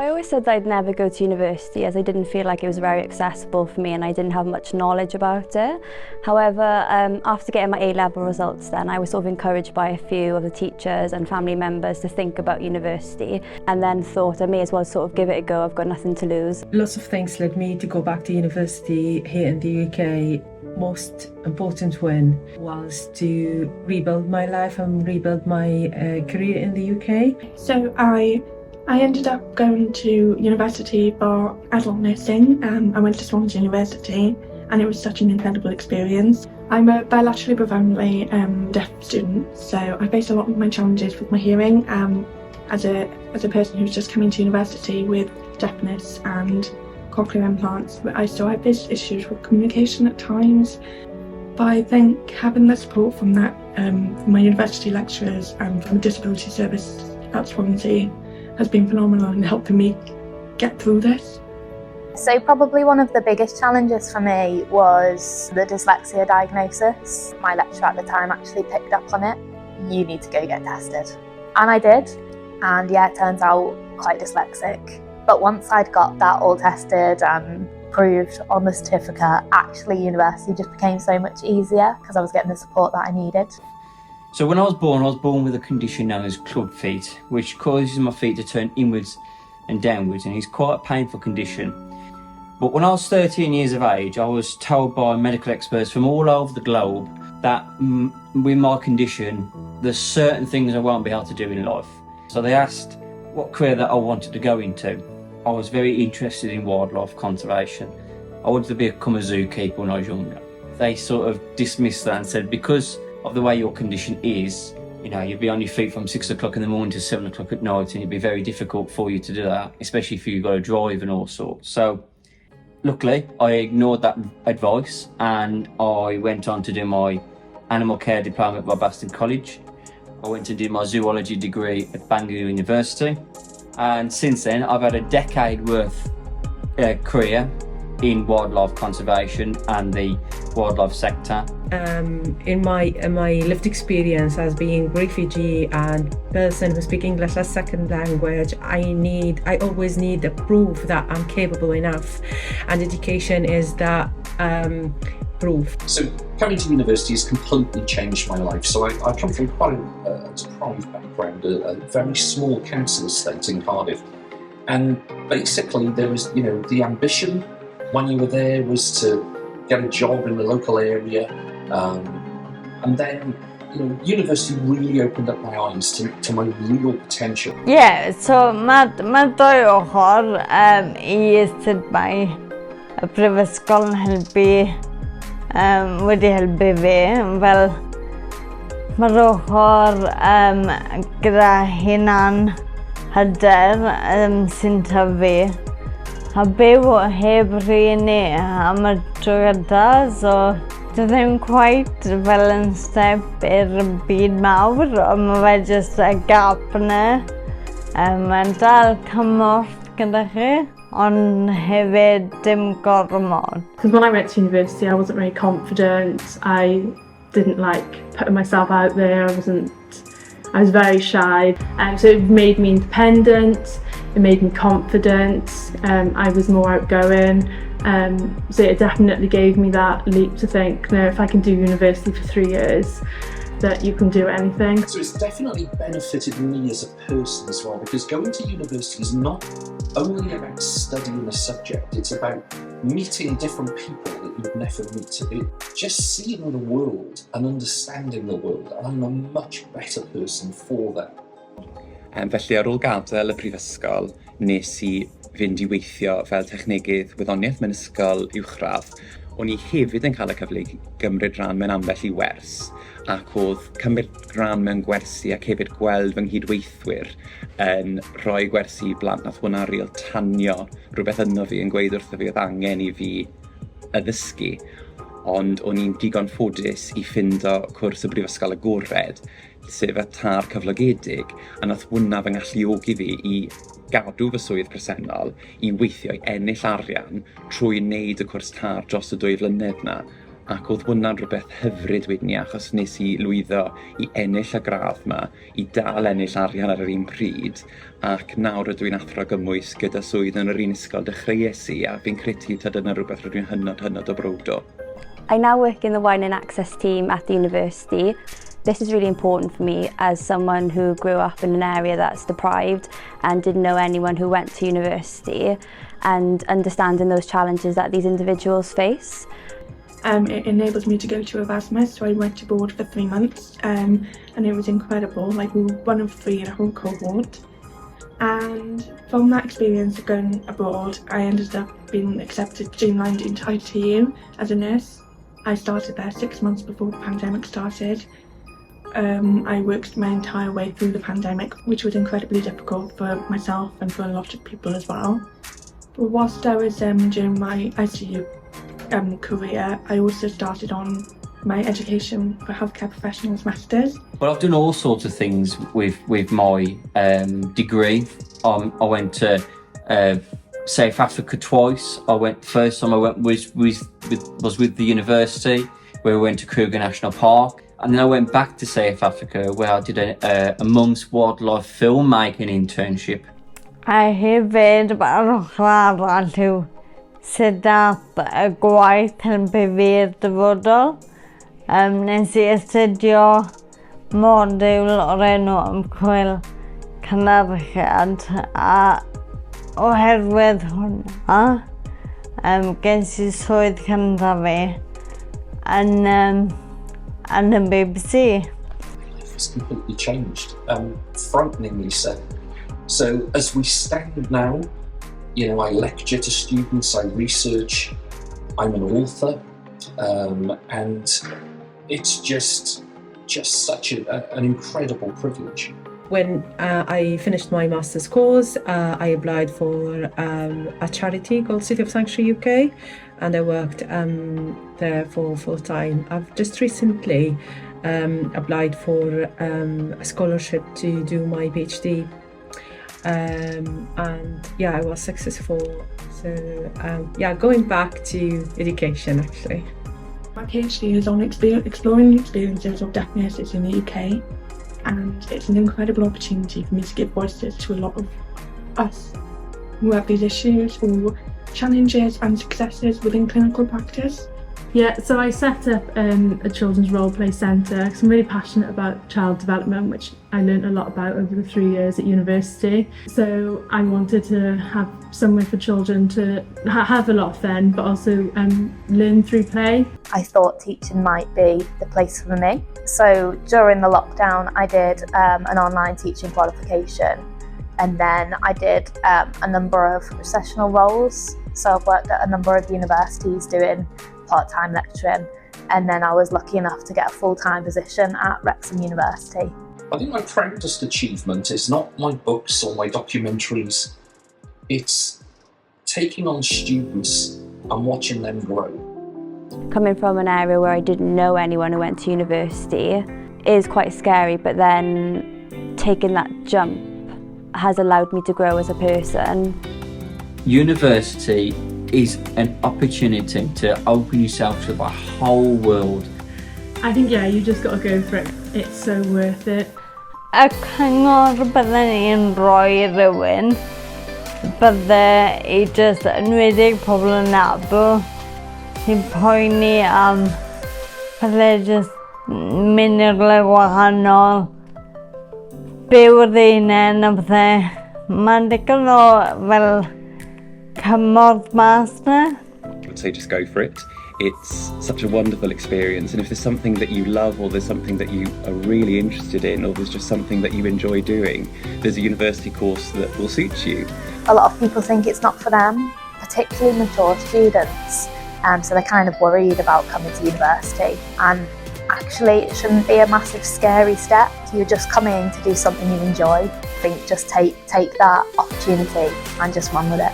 I always said I'd never go to university as I didn't feel like it was very accessible for me and I didn't have much knowledge about it. However, after getting my A-level results then, I was sort of encouraged by a few of the teachers and family members to think about university, and then thought I may as well sort of give it a go, I've got nothing to lose. Lots of things led me to go back to university here in the UK. Most important one was to rebuild my life and rebuild my career in the UK. So I ended up going to university for adult nursing. I went to Swansea University and it was such an incredible experience. I'm a bilaterally profoundly deaf student, so I faced a lot of my challenges with my hearing as a person who's just coming to university with deafness and cochlear implants. But I still have issues with communication at times. But I think having the support from my university lecturers and from the disability service at Swansea has been phenomenal in helping me get through this. So probably one of the biggest challenges for me was the dyslexia diagnosis. My lecturer at the time actually picked up on it. You need to go get tested. And I did. And yeah, it turns out quite dyslexic. But once I'd got that all tested and proved on the certificate, actually university just became so much easier because I was getting the support that I needed. So when I was born with a condition known as club feet, which causes my feet to turn inwards and downwards, and it's quite a painful condition. But when I was 13 years of age, I was told by medical experts from all over the globe that with my condition, there's certain things I won't be able to do in life. So they asked what career that I wanted to go into. I was very interested in wildlife conservation. I wanted to become a zookeeper when I was younger. They sort of dismissed that and said, because of the way your condition is, you know, you'd be on your feet from 6 o'clock in the morning to 7 o'clock at night, and it'd be very difficult for you to do that, especially if you've got to drive and all sorts. So luckily, I ignored that advice and I went on to do my animal care diploma at Boston College. I went and did my zoology degree at Bangor University. And since then, I've had a decade worth career in wildlife conservation and the wildlife sector. In my lived experience as being refugee and person who speaks English as second language, I always need the proof that I'm capable enough, and education is that proof. So coming to university has completely changed my life. So I come from quite a deprived background, a very small council estate in Cardiff, and basically there was, you know, the ambition when you were there was to get a job in the local area, and then, you know, university really opened up my eyes to my real potential. Yeah, so mae dwy ochr I sut mae y brifysgol yn wedi helpu fi, fel mae'r ochr gyda hunan hyder sy'n tyfu. A byw heb rhieni am y drwy gydol, so dy ddim quite fel yn step i'r byd mawr, ond mae fe jyst y gap yna. Mae'n dal cymorth gyda chi, ond hefyd dim gormod. Because when I went to university, I wasn't very confident. I didn't like putting myself out there. I was very shy. So it made me independent. It made me confident. I was more outgoing. So it definitely gave me that leap to think, no, if I can do university for 3 years, that you can do anything. So it's definitely benefited me as a person as well, because going to university is not only about studying a subject, it's about meeting different people that you'd never meet. It's just seeing the world and understanding the world, and I'm a much better person for that. Felly ar ôl gadael y prifysgol, nes I fynd I weithio fel technegydd wyddoniaeth mewn ysgol uwchradd. O'n I hefyd yn cael y cyfle I gymryd rhan mewn ambell I wers, ac oedd cymryd rhan mewn gwersi ac hefyd gweld fy nghydweithwyr yn rhoi gwersi I blant. Nath hwnna real tanio rhywbeth yno fi yn gweud wrtho fi oedd angen I fi addysgu. Ond o'n i'n digon ffodus I ffindo cwrs y brifysgol agored, sef y tar cyflogedig, a nath hwnna fy ngalluogi fi I gadw fy swydd presennol, I weithio I ennill arian trwy wneud y cwrs tar dros y 2 flynedd na. Ac oedd hwnna'n rhywbeth hyfryd wedyn ni, achos nes i lwyddo i ennill y gradd yma, i dal ennill arian ar yr un pryd, ac nawr ydw i'n athro gymwys gyda swydd yn yr un ysgol dechreuais i, a fi'n credu ta dyna rhywbeth rydw i'n hynod o browd o. I now work in the wine and access team at the university. This is really important for me as someone who grew up in an area that's deprived and didn't know anyone who went to university, and understanding those challenges that these individuals face. It enabled me to go to Erasmus, so I went abroad for 3 months, and it was incredible. Like, we were one of 3 in a whole cohort. And from that experience of going abroad, I ended up being accepted to streamlined into ITU as a nurse. I started there 6 months before the pandemic started. I worked my entire way through the pandemic, which was incredibly difficult for myself and for a lot of people as well. But whilst I was doing my ITU career, I also started on my education for healthcare professionals masters. Well, I've done all sorts of things with my degree. I went to South Africa twice. First time I went was with the university, where we went to Kruger National Park, and then I went back to South Africa, where I did a month's wildlife filmmaking internship. A hefyd mae'r ochr arall yw sut daeth y gwaith yn byfyr dyfodol. Nes i astudio modiwl o'r enw ymchwil cynhyrchiad, a oherwydd hwnna ges i swydd cyntaf fi yn y BBC. It's completely changed, frighteningly so. So as we stand now, you know, I lecture to students, I research, I'm an author, and it's just such an incredible privilege. When I finished my master's course, I applied for a charity called City of Sanctuary UK, and I worked there for full time. I've just recently applied for a scholarship to do my PhD, and yeah, I was successful. So yeah, going back to education actually. My PhD is on exploring the experiences of deafness in the UK, and it's an incredible opportunity for me to give voices to a lot of us who have these issues or challenges and successes within clinical practice. Yeah, so I set up a children's role play centre because I'm really passionate about child development, which I learned a lot about over the 3 years at university. So I wanted to have somewhere for children to have a lot of fun, but also learn through play. I thought teaching might be the place for me. So during the lockdown, I did an online teaching qualification, and then I did a number of recessional roles. So I've worked at a number of universities doing part-time lecturing, and then I was lucky enough to get a full-time position at Wrexham University. I think my proudest achievement is not my books or my documentaries, it's taking on students and watching them grow. Coming from an area where I didn't know anyone who went to university is quite scary, but then taking that jump has allowed me to grow as a person. University is an opportunity to open yourself to the whole world. I think, yeah, you just got to go for it. It's so worth it. Y cyngor bydden ni'n rhoi rhywun bydde i just enwedig pobl yn nabl sy'n poeni am bydde just mynd i'r le gwahanol, byw yr unen a bydde. Mae'n digon o fel cymorth mas na. I would say just go for it. It's such a wonderful experience, and if there's something that you love, or there's something that you are really interested in, or there's just something that you enjoy doing, there's a university course that will suit you. A lot of people think it's not for them, particularly mature students, so they're kind of worried about coming to university, and actually it shouldn't be a massive scary step. You're just coming to do something you enjoy. I think just take that opportunity and just run with it.